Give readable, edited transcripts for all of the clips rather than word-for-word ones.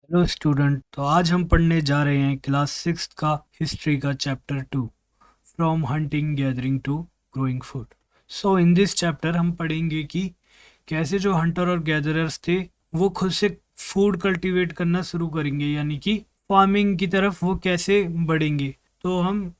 Hello student. तो आज हम पढ़ने जा रहे हैं क्लास सिक्स का हिस्ट्री का chapter 2, from hunting gathering to growing food. So in this chapter हम पढ़ेंगे कि कैसे जो हंटर और गैदरर्स थे वो खुद से फूड कल्टीवेट करना शुरू करेंगे, यानी कि फार्मिंग की तरफ वो कैसे बढ़ेंगे। तो हम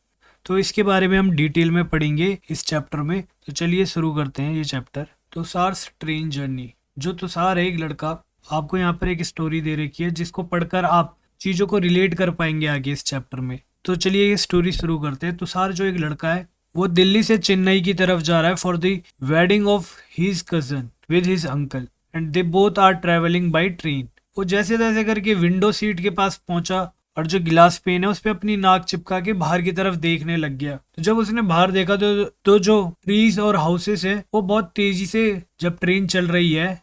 तो इसके बारे में हम डिटेल में पढ़ेंगे इस चैप्टर में। तो चलिए शुरू करते हैं ये चैप्टर। Tushar's train journey. जो तुषार है एक लड़का, आपको यहाँ पर एक स्टोरी दे रखी है जिसको पढ़कर आप चीज़ों को रिलेट कर पाएंगे आगे इस चैप्टर में। तो चलिए ये स्टोरी शुरू करते हैं। तुषार जो एक लड़का है वो दिल्ली से चेन्नई की तरफ जा रहा है for the wedding of his cousin with his uncle and they both are travelling by train. वो जैसे तैसे करके विंडो सीट के पास पहुंचा और जो गिलास पेन है उस पे अपनी नाक चिपका के बाहर की तरफ देखने लग गया। तो जब उसने बाहर देखा तो जो ट्रीज और हाउसेस है वो बहुत तेजी से, जब ट्रेन चल रही है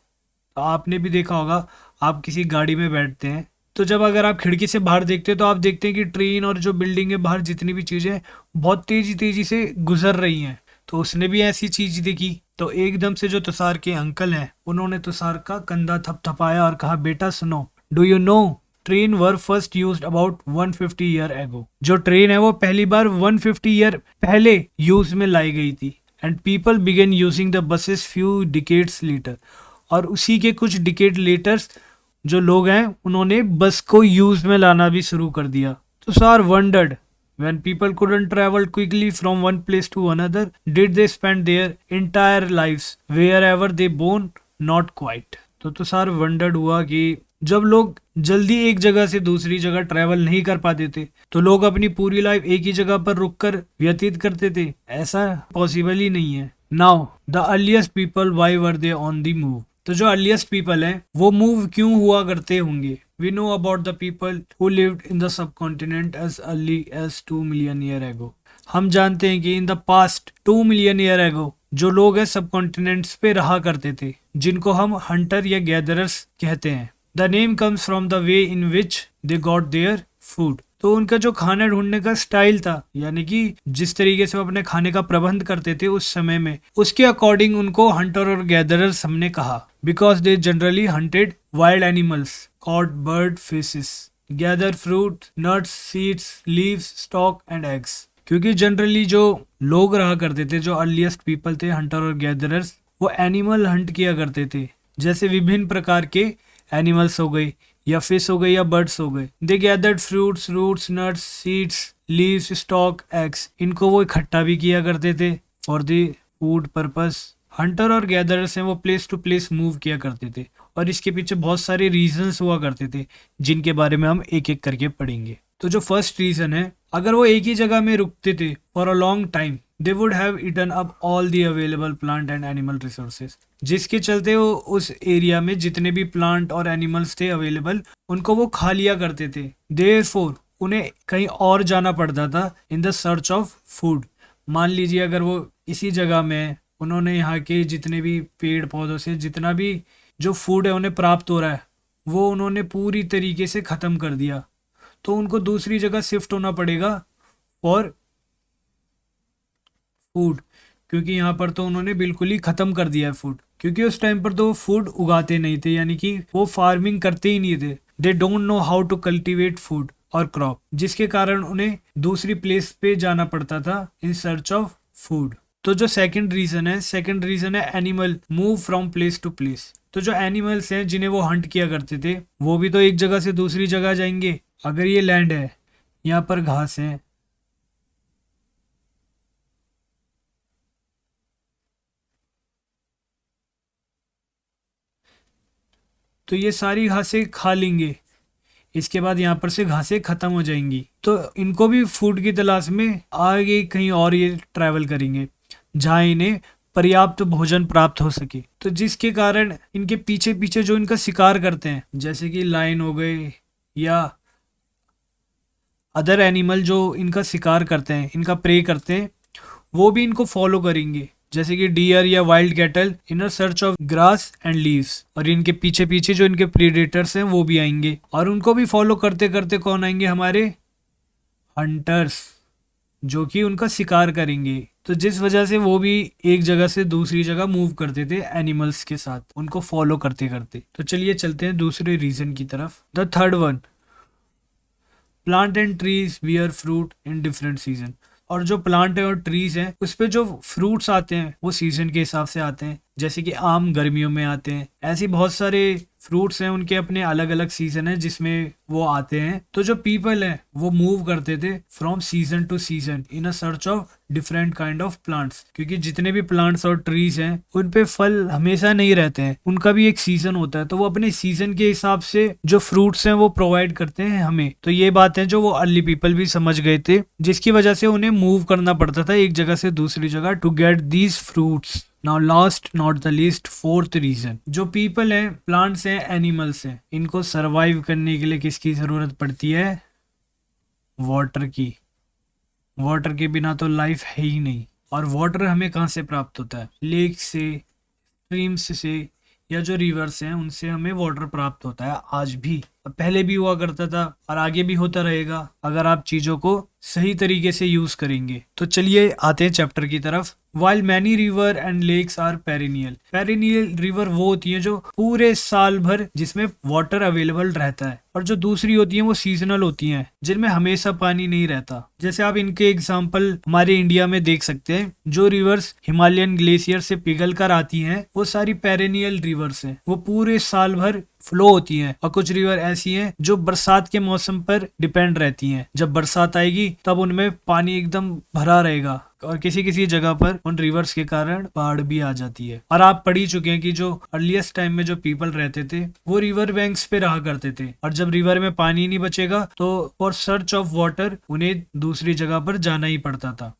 तो आपने भी देखा होगा, आप किसी गाड़ी में बैठते हैं तो जब अगर आप खिड़की से बाहर देखते हैं तो आप देखते हैं कि ट्रेन और जो बिल्डिंग है बाहर जितनी भी चीजें बहुत तेजी तेजी से गुजर रही हैं। तो उसने भी ऐसी चीज देखी। तो एकदम से जो तुषार के अंकल हैं उन्होंने तुषार का कंधा थपथपाया और कहा, बेटा सुनो, do you know train were first used about 150 year ago. जो ट्रेन है वो पहली बार 150 ईयर पहले यूज में लाई गई थी। And people began using the buses few decades later. और उसी के कुछ डिकेड लेटर्स जो लोग हैं उन्होंने बस को यूज में लाना भी शुरू कर दिया। तो सार wandered when people couldn't travel quickly from one place to another, did they spend their entire lives wherever they born? Not quite. तो तुषार वंडर्ड हुआ कि जब लोग जल्दी एक जगह से दूसरी जगह ट्रैवल नहीं कर पाते थे तो लोग अपनी पूरी लाइफ एक ही जगह पर रुककर व्यतीत करते थे। ऐसा पॉसिबल ही नहीं है। Now the earliest people why were they on the move. तो जो अर्लीस्ट पीपल हैं वो मूव क्यों हुआ करते होंगे। We know about the people who lived in the subcontinent as early as 2 million year ago. हम जानते हैं कि in the past 2 million year ago जो लोग हैं सब कॉन्टिनेंट्स पे रहा करते थे, जिनको हम हंटर या गैदरर्स कहते हैं। The name comes from the way in which they got their food. तो उनका जो खाना ढूंढने का स्टाइल था, यानी कि जिस तरीके से वो अपने खाने का प्रबंध करते थे उस समय में, उसके अकॉर्डिंग उनको हंटर और गैदरर्स हमने कहा। Because they generally hunted wild animals, caught bird fishes, gather fruit, nuts, seeds, leaves, stalk and eggs। क्योंकि जनरली जो लोग रहा करते थे, जो अर्लीस्ट पीपल थे हंटर और गैदरर्स, वो एनिमल हंट किया करते थे। जैसे विभिन्न प्रकार के एनिमल्स हो गए या फिश हो गए या बर्ड्स हो गए। They gathered fruits, roots, nuts, seeds, leaves, stalk, eggs. इनको वो इकट्ठा भी किया करते थे for the food purpose. Hunter और गैदरर्स हैं वो प्लेस टू प्लेस मूव किया करते थे और इसके पीछे बहुत सारे रीजंस हुआ करते थे जिनके बारे में हम एक एक करके पढ़ेंगे। तो जो फर्स्ट रीजन है, अगर वो एक ही जगह में रुकते थे for a long time, they would have eaten up all the available plant and animal resources. जिसके चलते वो उस एरिया में जितने भी प्लांट और एनिमल्स थे अवेलेबल उनको वो खा लिया करते थे। देयरफॉर उन्हें कहीं और जाना पड़ता था in the search of food. मान लीजिए अगर वो इसी जगह में उन्होंने यहाँ के जितने भी पेड़ पौधों से जितना भी जो फूड है उन्हें प्राप्त हो रहा है वो उन्होंने पूरी तरीके से ख़त्म कर दिया, तो उनको दूसरी जगह शिफ्ट होना पड़ेगा फॉर फूड। क्योंकि यहाँ पर तो उन्होंने बिल्कुल ही ख़त्म कर दिया है फूड, क्योंकि उस टाइम पर तो वो फूड उगाते नहीं थे, यानी कि वो फार्मिंग करते ही नहीं थे। They don't know how to cultivate food और क्रॉप, जिसके कारण उन्हें दूसरी प्लेस पे जाना पड़ता था इन सर्च ऑफ फूड। तो जो सेकंड रीजन है animal move from place to place. तो जो एनिमल्स हैं जिन्हें वो हंट किया करते थे वो भी तो एक जगह से दूसरी जगह जाएंगे। अगर ये लैंड है, यहाँ पर घास है, तो ये सारी घासें खा लेंगे। इसके बाद यहाँ पर से घासें खत्म हो जाएंगी तो इनको भी फूड की तलाश में आगे कहीं और ये ट्रैवल करेंगे जहाँ इन्हें पर्याप्त भोजन प्राप्त हो सके। तो जिसके कारण इनके पीछे पीछे जो इनका शिकार करते हैं, जैसे कि लायन हो गए या अदर एनिमल जो इनका शिकार करते हैं, इनका प्रे करते हैं, वो भी इनको फॉलो करेंगे। जैसे कि डियर या wild cattle in search of grass and leaves. और इनके पीछे पीछे जो इनके प्रीडेटर्स हैं वो भी आएंगे और उनको भी फॉलो करते करते कौन आएंगे, हमारे हंटर्स, जो कि उनका शिकार करेंगे। तो जिस वजह से वो भी एक जगह से दूसरी जगह मूव करते थे एनिमल्स के साथ, उनको फॉलो करते करते। तो चलिए चलते हैं दूसरे रीजन की तरफ। The third one, plant and trees bear fruit in different season. और जो प्लांट है और ट्रीज हैं उस पे जो फ्रूट्स आते हैं वो सीजन के हिसाब से आते हैं। जैसे कि आम गर्मियों में आते हैं, ऐसे बहुत सारे फ्रूट्स हैं, उनके अपने अलग अलग सीजन है जिसमें वो आते हैं। तो जो पीपल हैं वो मूव करते थे from season two season in a search of different kind of plants, क्योंकि जितने भी प्लांट्स और ट्रीज हैं उन पे फल हमेशा नहीं रहते हैं, उनका भी एक सीजन होता है। तो वो अपने सीजन के हिसाब से जो फ्रूट्स हैं वो प्रोवाइड करते हैं हमें। तो ये बात है जो वो अर्ली पीपल भी समझ गए थे, जिसकी वजह से उन्हें मूव करना पड़ता था एक जगह से दूसरी जगह to get these fruits. Now last not the least, fourth reason, जो पीपल हैं, प्लांट्स हैं, एनिमल्स हैं, इनको सरवाइव करने के लिए किसकी जरूरत पड़ती है? वाटर की। वाटर के बिना तो लाइफ है ही नहीं। और वाटर हमें कहाँ से प्राप्त होता है? लेक से, स्ट्रीम्स से, या जो रिवर्स हैं उनसे हमें वाटर प्राप्त होता है आज भी। पहले भी हुआ करता था और आगे भी होता रहेगा अगर आप चीजों को सही तरीके से यूज करेंगे। तो चलिए आते हैं चैप्टर की तरफ। While many river and lakes are perennial, perennial river वो होती है जो पूरे साल भर जिसमें वाटर अवेलेबल रहता है, और जो दूसरी होती है वो सीजनल होती हैं जिनमें हमेशा पानी नहीं रहता। जैसे आप इनके एग्जाम्पल हमारे इंडिया में देख सकते हैं। जो रिवर्स हिमालयन ग्लेशियर से पिघल कर आती हैं वो सारी पेरेनियल रिवर्स हैं, वो पूरे साल भर फ्लो होती हैं। और कुछ रिवर ऐसी हैं जो बरसात के मौसम पर डिपेंड रहती हैं। जब बरसात आएगी तब उनमें पानी एकदम भरा रहेगा, और किसी किसी जगह पर उन रिवर्स के कारण बाढ़ भी आ जाती है। और आप पढ़ ही चुके हैं कि जो अर्लीस्ट टाइम में जो पीपल रहते थे वो रिवर बैंक्स पे रहा करते थे, और जब रिवर में पानी नहीं बचेगा तो फॉर सर्च ऑफ वाटर उन्हें दूसरी जगह पर जाना ही पड़ता था।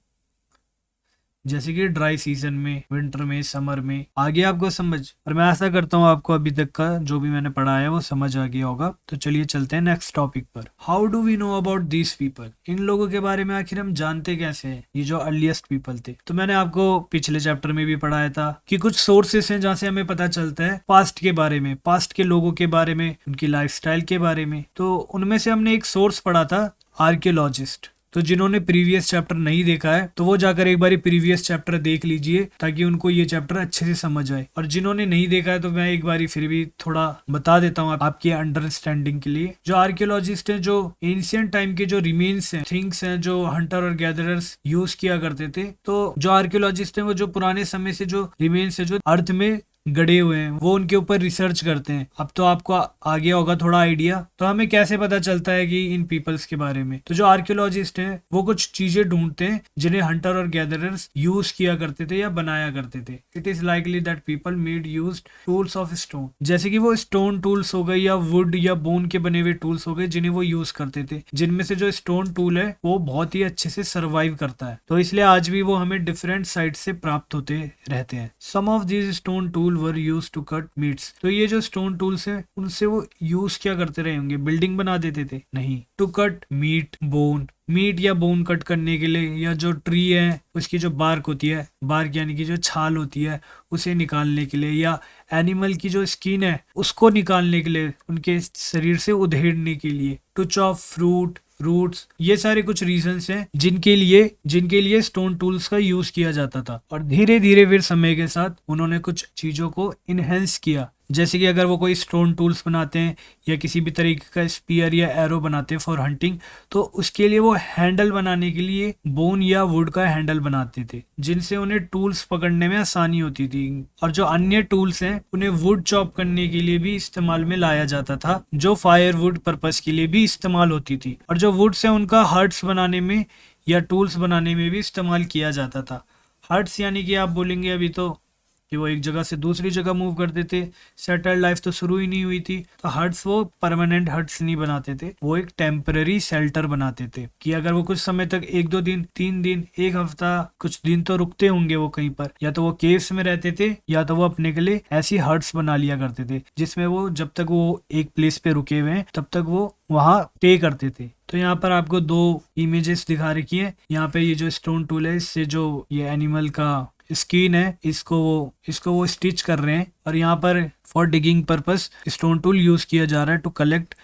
जैसे कि ड्राई सीजन में, विंटर में, समर में। आगे आपको समझ, और मैं आशा करता हूँ आपको अभी तक का जो भी मैंने पढ़ा है वो समझ आ गया होगा। तो चलिए चलते हैं नेक्स्ट टॉपिक पर। How do we know about these people? इन लोगों के बारे में आखिर हम जानते कैसे हैं, ये जो अर्लीस्ट पीपल थे? तो मैंने आपको पिछले चैप्टर में भी पढ़ाया था कि कुछ सोर्सेस हैं जहाँ से हमें पता चलता है पास्ट के बारे में, पास्ट के लोगों के बारे में, उनकी लाइफस्टाइल के बारे में। तो उनमें से हमने एक सोर्स पढ़ा था, आर्कियोलॉजिस्ट। तो जिन्होंने प्रीवियस चैप्टर नहीं देखा है तो वो जाकर एक बार प्रीवियस चैप्टर देख लीजिए ताकि उनको ये चैप्टर अच्छे से समझ आए। और जिन्होंने नहीं देखा है तो मैं एक बार फिर भी थोड़ा बता देता हूँ आपकी अंडरस्टैंडिंग के लिए। जो आर्कियोलॉजिस्ट हैं, जो एंशियंट टाइम के जो रिमेन्स हैं, थिंग्स हैं जो हंटर और गैदरर्स यूज किया करते थे, तो जो आर्कियोलॉजिस्ट हैं वो जो पुराने समय से जो रिमेन्स है जो अर्थ में गड़े हुए हैं वो उनके ऊपर रिसर्च करते हैं। अब तो आपको आ गया होगा थोड़ा आइडिया। तो हमें कैसे पता चलता है कि इन पीपल्स के बारे में? तो जो आर्कियोलॉजिस्ट हैं वो कुछ चीजें ढूंढते हैं जिन्हें हंटर और गैदरर्स यूज किया करते थे या बनाया करते थे। It is likely that people made use tools of stone, जैसे कि वो स्टोन टूल्स हो गए या वुड या बोन के बने हुए टूल्स हो गए जिन्हें वो यूज करते थे, जिनमें से जो स्टोन टूल है वो बहुत ही अच्छे से सर्वाइव करता है। तो इसलिए आज भी वो हमें डिफरेंट साइड से प्राप्त होते रहते हैं। Some of these stone tool were use to cut meats. तो ये जो स्टोन टूल्स हैं उनसे वो यूज क्या करते रहे होंगे? बिल्डिंग बना देते थे? नहीं, to cut meat, bone, meat या बोन कट करने के लिए, या जो ट्री है उसकी जो बार्क होती है, बार्क यानी कि जो छाल होती है उसे निकालने के लिए, या एनिमल की जो स्किन है उसको निकालने के लिए, उनके शरीर से उधेड़ने के लिए, टू चॉप फ्रूट, रूट्स। ये सारे कुछ रीजंस हैं जिनके लिए स्टोन टूल्स का यूज किया जाता था। और धीरे धीरे फिर समय के साथ उन्होंने कुछ चीजों को इनहेंस किया। जैसे कि अगर वो कोई स्टोन टूल्स बनाते हैं या किसी भी तरीके का स्पीयर या एरो बनाते हैं फॉर हंटिंग, तो उसके लिए वो हैंडल बनाने के लिए बोन या वुड का हैंडल बनाते थे जिनसे उन्हें टूल्स पकड़ने में आसानी होती थी। और जो अन्य टूल्स हैं उन्हें वुड चॉप करने के लिए भी इस्तेमाल में लाया जाता था, जो फायर वुड पर्पस के लिए भी इस्तेमाल होती थी। और जो वुड्स है उनका हर्ट्स बनाने में या टूल्स बनाने में भी इस्तेमाल किया जाता था। हर्ट्स यानी कि आप बोलेंगे अभी तो कि वो एक जगह से दूसरी जगह मूव करते थे, सेटल्ड लाइफ तो शुरू ही नहीं हुई थी। तो हट्स वो परमानेंट हट्स नहीं बनाते थे, वो एक टेम्पररी शेल्टर बनाते थे कि अगर वो कुछ समय तक 1-2 दिन, 3 दिन, 1 हफ्ता, कुछ दिन तो रुकते होंगे वो कहीं पर, या तो वो केव्स में रहते थे या तो वो अपने के लिए ऐसी हट्स बना लिया करते थे जिसमें वो जब तक वो एक प्लेस पे रुके हुए हैं तब तक वो वहां स्टे करते थे। तो यहाँ पर आपको 2 इमेजेस दिखा रखी है। यहाँ पे ये जो स्टोन टूल है इससे जो ये एनिमल का स्किन है इसको वो स्टिच कर रहे हैं, और यहाँ पर for digging purpose stone tool use किया जा रहा है to collect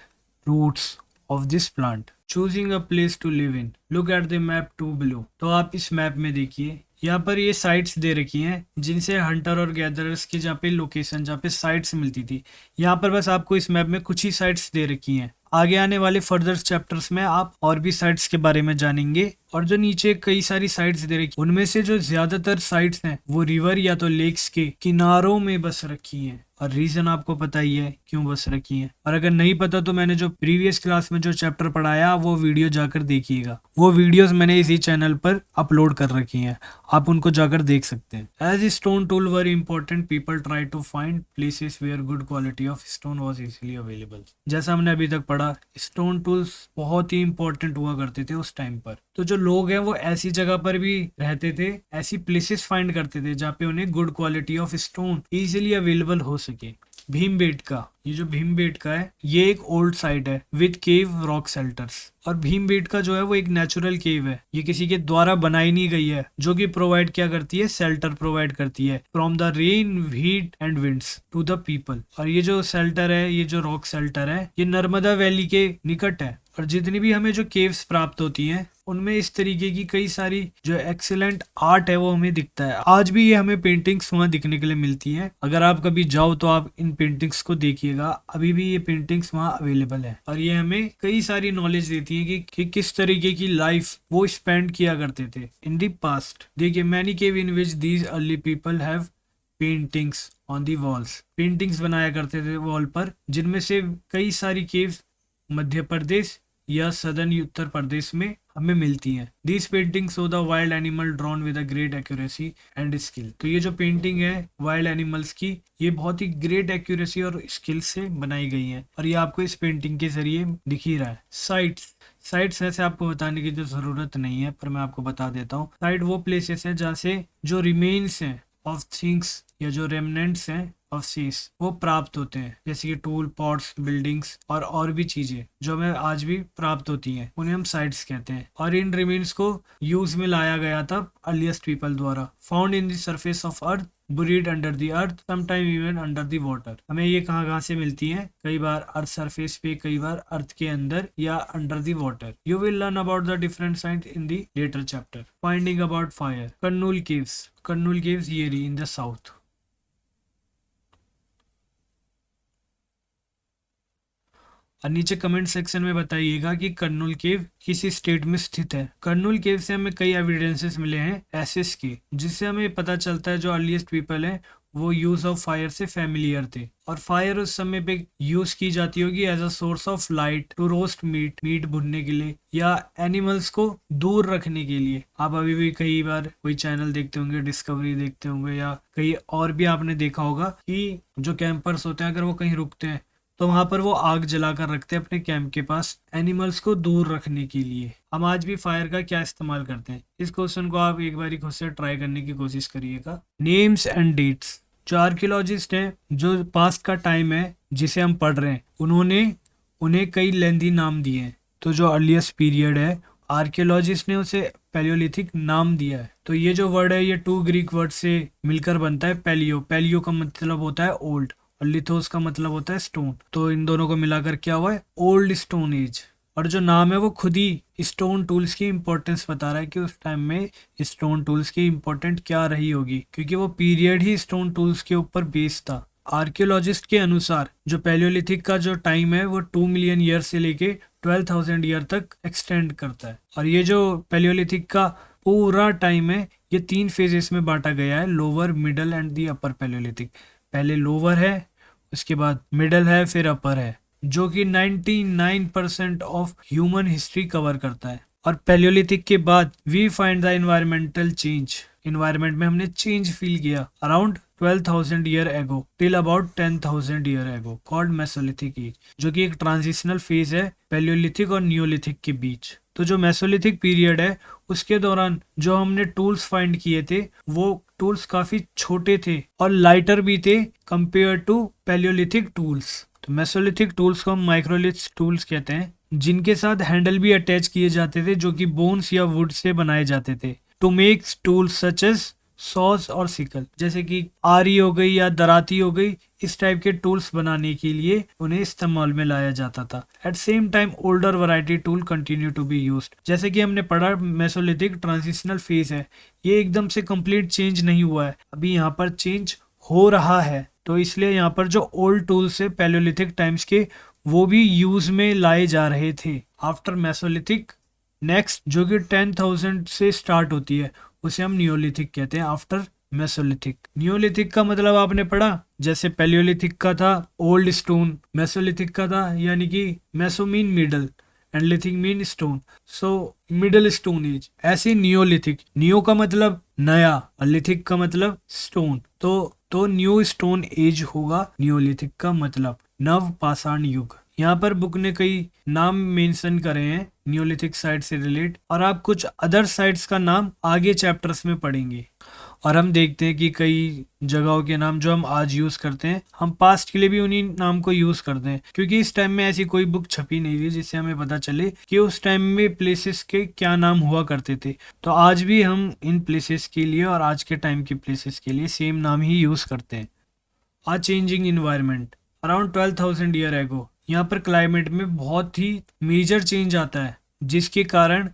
roots of this plant. Choosing a place to live in, look at the map 2 below. तो आप इस मैप में देखिए, यहाँ पर ये साइट्स दे रखी हैं जिनसे हंटर और गैदरर्स की जहाँ पे लोकेशन, जहाँ पे साइट्स मिलती थी। यहाँ पर बस आपको इस मैप में कुछ ही साइट्स दे रखी हैं। आगे आने वाले फर्दर चैप्टर्स में आप और भी साइट्स के बारे में जानेंगे। और जो नीचे कई सारी साइट्स दे रखी, उनमें से जो ज्यादातर साइट्स हैं वो रिवर या तो लेक्स के किनारों में बस रखी हैं। और रीजन आपको पता ही है क्यों बस रखी है। और अगर नहीं पता तो मैंने जो प्रीवियस क्लास में जो चैप्टर पढ़ाया वो वीडियो जाकर देखिएगा। वो वीडियोस मैंने इसी चैनल पर अपलोड कर रखी हैं, आप उनको जाकर देख सकते हैं। As stone tool were important, people try to find places where good quality of stone was easily available. जैसा हमने अभी तक पढ़ा, स्टोन टूल्स बहुत ही इंपॉर्टेंट हुआ करते थे उस टाइम पर। तो जो लोग हैं वो ऐसी जगह पर भी रहते थे, ऐसी प्लेसेस फाइंड करते थे जहाँ पे उन्हें good quality of stone easily available हो सके। भीमबेटका, ये जो भीमबेटका है ये एक ओल्ड साइट है विद केव रॉक शेल्टर्स। और भीमबेटका जो है वो एक नेचुरल केव है, ये किसी के द्वारा बनाई नहीं गई है, जो कि प्रोवाइड क्या करती है, शेल्टर प्रोवाइड करती है from the rain, heat and winds to the people. और ये जो शेल्टर है, ये जो रॉक शेल्टर है, ये नर्मदा वैली के निकट है। और जितनी भी हमें जो केव्स प्राप्त होती हैं उनमें इस तरीके की कई सारी जो एक्सीलेंट आर्ट है वो हमें दिखता है। आज भी ये हमें पेंटिंग्स वहाँ दिखने के लिए मिलती हैं। अगर आप कभी जाओ तो आप इन पेंटिंग्स को देखिएगा, अभी भी ये पेंटिंग्स वहाँ अवेलेबल है। और ये हमें कई सारी नॉलेज देती है कि किस तरीके की लाइफ वो स्पेंड किया करते थे इन दी पास्ट। देखिए, many cave in which these early people have paintings on the walls, paintings बनाया करते थे वॉल पर, जिनमें से कई सारी केव्स मध्य प्रदेश या सदर्न उत्तर प्रदेश में हमें मिलती हैं। This painting show the wild animal drawn with a great accuracy and skill. तो ये जो पेंटिंग है वाइल्ड एनिमल्स की, ये बहुत ही ग्रेट एक्यूरेसी और स्किल से बनाई गई है। और ये आपको इस पेंटिंग के जरिए दिख ही रहा है। साइट्स ऐसे आपको बताने की तो जरूरत नहीं है, पर मैं आपको बता देता हूँ। साइट वो प्लेसेस हैं जहाँ से जो रिमेन्स हैं ऑफ थिंग्स या जो रेमनेंट्स हैं ऑफ सीज वो प्राप्त होते हैं, जैसे कि टूल, पॉट्स, बिल्डिंग्स और भी चीजें जो हमें आज भी प्राप्त होती हैं, उन्हें हम साइट्स कहते हैं। और इन रिमेन्स को यूज में लाया गया था अर्लीस्ट पीपल द्वारा। Found in the surface of earth, buried under the earth, sometime even under the water. हमें ये कहाँ से मिलती हैं? कई बार अर्थ सरफेस पे, कई बार अर्थ के अंदर या under the water. You will learn about the different site in the later chapter. Finding about fire, Kurnool caves ये रही इन द साउथ। और नीचे कमेंट सेक्शन में बताइएगा कि कर्नूल केव किस स्टेट में स्थित है। कर्नूल केव से हमें कई एविडेंसेस मिले हैं एसिस के, जिससे हमें पता चलता है जो अर्लीस्ट पीपल है वो यूज ऑफ फायर से फेमिलियर थे। और फायर उस समय पे यूज की जाती होगी as a source of light, to roast meat भुनने के लिए, या एनिमल्स को दूर रखने के लिए। आप अभी भी कई बार कोई चैनल देखते होंगे, डिस्कवरी देखते होंगे, या कहीं और भी आपने देखा होगा कि जो कैंपर्स होते हैं अगर वो कहीं रुकते हैं तो वहां पर वो आग जलाकर रखते हैं अपने कैंप के पास, एनिमल्स को दूर रखने के लिए। हम आज भी फायर का क्या इस्तेमाल करते हैं? इस क्वेश्चन को आप एक बार खुद से ट्राई करने की कोशिश करिएगा। नेम्स एंड डेट्स, जो आर्कियोलॉजिस्ट हैं, जो पास्ट का टाइम है जिसे हम पढ़ रहे हैं, उन्होंने उन्हें कई लेंदी नाम दिए हैं। तो जो अर्लीस्ट पीरियड है, आर्कियोलॉजिस्ट ने उसे पैलियोलिथिक नाम दिया है। तो ये जो वर्ड है ये 2 ग्रीक वर्ड से मिलकर बनता है पैलियो का मतलब होता है ओल्ड, और लिथोस का मतलब होता है स्टोन। तो इन दोनों को मिलाकर क्या हुआ है? Old stone age. और जो नाम है वो खुद ही स्टोन टूल्स की इंपॉर्टेंस बता रहा है कि उस टाइम में स्टोन टूल्स की इंपॉर्टेंट क्या रही होगी, क्योंकि वो पीरियड ही स्टोन टूल्स के ऊपर बेस्ड था। आर्कियोलॉजिस्ट के अनुसार जो पैलियोलिथिक का जो टाइम है वो 2 मिलियन ईयर से लेके 12,000 ईयर तक एक्सटेंड करता है। और ये जो पैलियोलिथिक का पूरा टाइम है ये 3 फेजेस में बांटा गया है, lower, middle and the upper Palaeolithic. पहले लोअर है, उसके बाद मिडल है, फिर अपर है, जो कि 99% ऑफ ह्यूमन हिस्ट्री कवर करता है। और पैलियोलिथिक के बाद we find the environmental change, environment में हमने चेंज फील किया around 12,000 year ago till about 10,000 year ago, called mesolithic age, जो कि एक ट्रांजिशनल फेज है पैलियोलिथिक और नियोलिथिक के बीच। तो जो मेसोलिथिक पीरियड है उसके दौरान जो हमने टूल्स फाइंड किए थे वो टूल्स काफी छोटे थे और लाइटर भी थे कंपेयर टू पैलियोलिथिक टूल्स। तो मेसोलिथिक टूल्स को हम माइक्रोलिथ टूल्स कहते हैं, जिनके साथ हैंडल भी अटैच किए जाते थे जो कि बोन्स या वुड से बनाए जाते थे। To make tools such as saws और सिकल, जैसे कि आरी हो गई या दराती हो गई, इस टाइप के टूल्स बनाने के लिए उन्हें इस्तेमाल में लाया जाता था। At same time older variety tool continue to be used. जैसे कि हमने पढ़ा मेसोलिथिक ट्रांजिशनल फेज है, ये एकदम से कंप्लीट चेंज नहीं हुआ है, अभी यहाँ पर चेंज हो रहा है। तो इसलिए यहाँ पर जो ओल्ड टूल्स है पैलियोलिथिक टाइम्स के, वो भी यूज में लाए जा रहे थे आफ्टर मेसोलिथिक। नेक्स्ट जो कि 10,000 से स्टार्ट होती है, उसे हम नियोलिथिक कहते हैं आफ्टर मेसोलिथिक। नियोलिथिक का मतलब आपने पढ़ा, जैसे पैलियोलिथिक का था ओल्ड स्टोन, मेसोलिथिक का था यानी कि meso mean middle and lithic mean stone, so middle stone age. ऐसे नियोलिथिक, नियो का मतलब नया और लिथिक का मतलब स्टोन, तो न्यू स्टोन एज होगा नियोलिथिक का मतलब, नव पाषाण युग। यहाँ पर बुक ने कई नाम मेंशन करे हैं नियोलिथिक साइट से रिलेट, और आप कुछ अदर साइट्स का नाम आगे चैप्टर्स में पढ़ेंगे। और हम देखते हैं कि कई जगहों के नाम जो हम आज यूज करते हैं, हम पास्ट के लिए भी उन्हीं नाम को यूज करते हैं, क्योंकि इस टाइम में ऐसी कोई बुक छपी नहीं थी जिससे हमें पता चले कि उस टाइम में प्लेसेस के क्या नाम हुआ करते थे। तो आज भी हम इन प्लेसेस के लिए और आज के टाइम के प्लेसेस के लिए सेम नाम ही यूज करते हैं। A changing environment around 12,000 year ago, यहाँ पर क्लाइमेट में बहुत ही मेजर चेंज आता है, जिसके कारण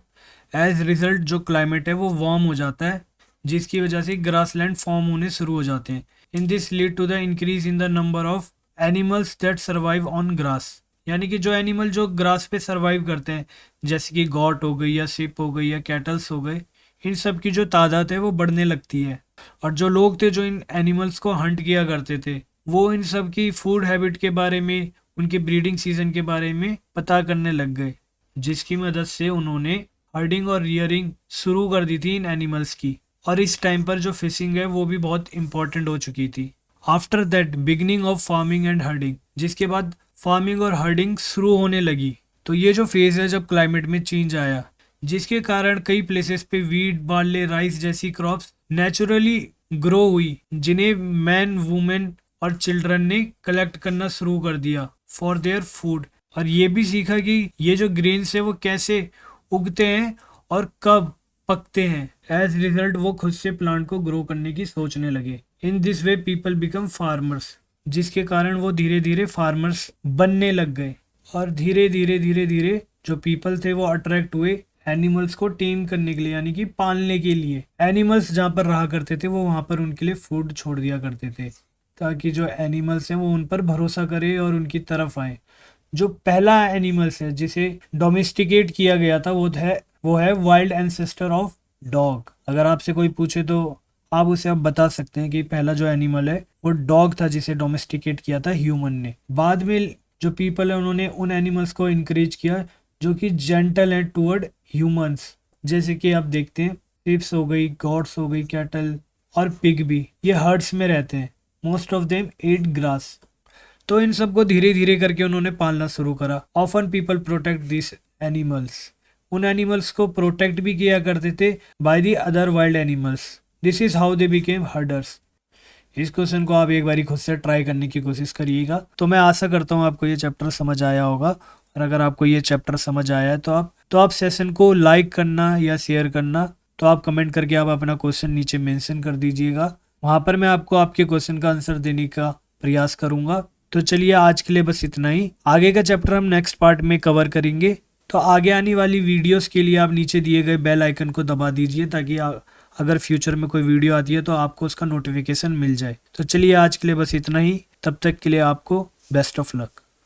एज रिजल्ट जो क्लाइमेट है वो वार्म हो जाता है, जिसकी वजह से ग्रासलैंड फॉर्म होने शुरू हो जाते हैं। In this lead to the increase in the number of animals that survive on grass, यानी कि जो एनिमल जो ग्रास पे सर्वाइव करते हैं, जैसे कि गॉट हो गई या शिप हो गई या कैटल्स हो गए, इन सब की जो तादाद है वो बढ़ने लगती है। और जो लोग थे जो इन एनिमल्स को हंट किया करते थे, वो इन सब की फूड हैबिट के बारे में, उनके ब्रीडिंग सीजन के बारे में पता करने लग गए, जिसकी मदद से उन्होंने हर्डिंग और रियरिंग शुरू कर दी थी इन एनिमल्स की। और इस टाइम पर जो फिशिंग है वो भी बहुत इंपॉर्टेंट हो चुकी थी। After that beginning of farming and herding, जिसके बाद फार्मिंग और हर्डिंग शुरू होने लगी। तो ये जो फेज है जब क्लाइमेट में चेंज आया, जिसके कारण कई प्लेसेस पे वीट, बार्ले, राइस जैसी क्रॉप्स नेचुरली ग्रो हुई, जिन्हें मैन, वुमेन और चिल्ड्रन ने कलेक्ट करना शुरू कर दिया फॉर देयर फूड। और ये भी सीखा कि ये जो ग्रेन्स है वो कैसे उगते हैं और कब पकते हैं। एज रिजल्ट वो खुद से प्लांट को ग्रो करने की सोचने लगे। In this way people become farmers, जिसके कारण वो धीरे धीरे फार्मर्स बनने लग गए। और धीरे धीरे जो पीपल थे वो अट्रैक्ट हुए एनिमल्स को टेम करने के लिए, यानी कि पालने के लिए। एनिमल्स जहाँ पर रहा करते थे वो वहाँ पर उनके लिए फूड छोड़ दिया करते थे, ताकि जो एनिमल्स हैं वो उन पर भरोसा करे और उनकी तरफ आए। जो पहला एनिमल्स है जिसे डोमेस्टिकेट किया गया था वो है वाइल्ड एंसेस्टर ऑफ डॉग। अगर आपसे कोई पूछे तो आप उसे अब बता सकते हैं कि पहला जो एनिमल है वो डॉग था, जिसे डोमेस्टिकेट किया था ह्यूमन ने। बाद में जो पीपल है उन्होंने उन एनिमल्स को इनकरेज किया जो कि जेंटल है टुवर्ड ह्यूमंस, जैसे कि आप देखते हैं शिप्स हो गई, गॉट्स हो गई, कैटल और पिग भी, ये हर्ड्स में रहते हैं। Most of them at grass. तो इन सबको धीरे धीरे करके उन्होंने पालना शुरू करा। Often people protect this animals, उन एनिमल्स को प्रोटेक्ट भी किया करते थे by the other wild animals. This is how they became herders. इस क्वेश्चन को आप एक बार खुद से ट्राई करने की कोशिश करिएगा। तो मैं आशा करता हूँ आपको ये चैप्टर समझ आया होगा, और अगर आपको ये चैप्टर समझ आया है तो आप सेशन को लाइक करना या शेयर करना, तो आप कमेंट करके आप अपना क्वेश्चन नीचे मेंशन कर दीजिएगा। वहाँ पर मैं आपको आपके क्वेश्चन का आंसर देने का प्रयास करूँगा। तो चलिए आज के लिए बस इतना ही। आगे का चैप्टर हम नेक्स्ट पार्ट में कवर करेंगे। तो आगे आने वाली वीडियोस के लिए आप नीचे दिए गए बेल आइकन को दबा दीजिए, ताकि अगर फ्यूचर में कोई वीडियो आती है तो आपको उसका नोटिफिकेशन मिल जाए। तो चलिए आज के लिए बस इतना ही। तब तक के लिए आपको बेस्ट ऑफ लक।